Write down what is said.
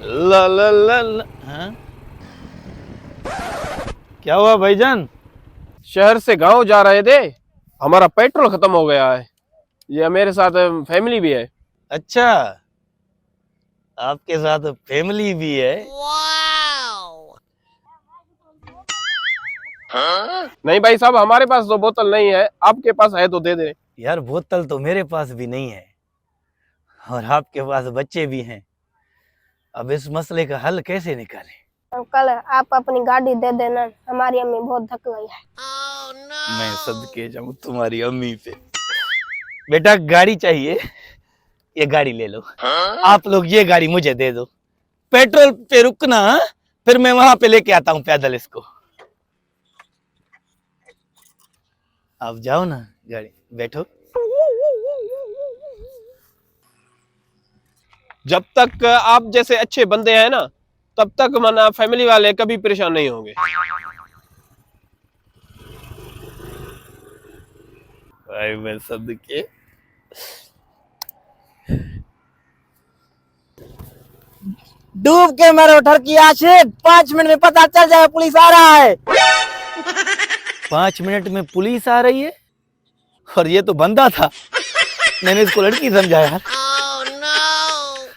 ला ला ला ला। हाँ? क्या हुआ भाईजान? शहर से गांव जा रहे थे, हमारा पेट्रोल खत्म हो गया है। ये मेरे साथ फैमिली भी है। अच्छा, आपके साथ फैमिली भी है? नहीं भाई साहब, हमारे पास तो बोतल नहीं है, आपके पास है तो दे दे। यार बोतल तो मेरे पास भी नहीं है और आपके पास बच्चे भी हैं। अब इस मसले का हल कैसे निकालें? अंकल आप अपनी गाड़ी दे देना, हमारी अम्मी बहुत थक गई है। मैं सदके जाऊं तुम्हारी अम्मी पे। बेटा गाड़ी चाहिए, ये गाड़ी ले लो। आप लोग ये गाड़ी मुझे दे दो, पेट्रोल पे रुकना, फिर मैं वहां पे लेके आता हूँ पैदल इसको। आप जाओ ना, गाड़ी बैठो। जब तक आप जैसे अच्छे बंदे हैं ना, तब तक मना फैमिली वाले कभी परेशान नहीं होंगे। भाई मैं सदके। डूब के मरो ठरकी आशिक, 5 मिनट में पता चल जाए पुलिस आ रहा है। 5 मिनट में पुलिस आ रही है? और ये तो बंदा था, मैंने इसको लड़की समझा यार।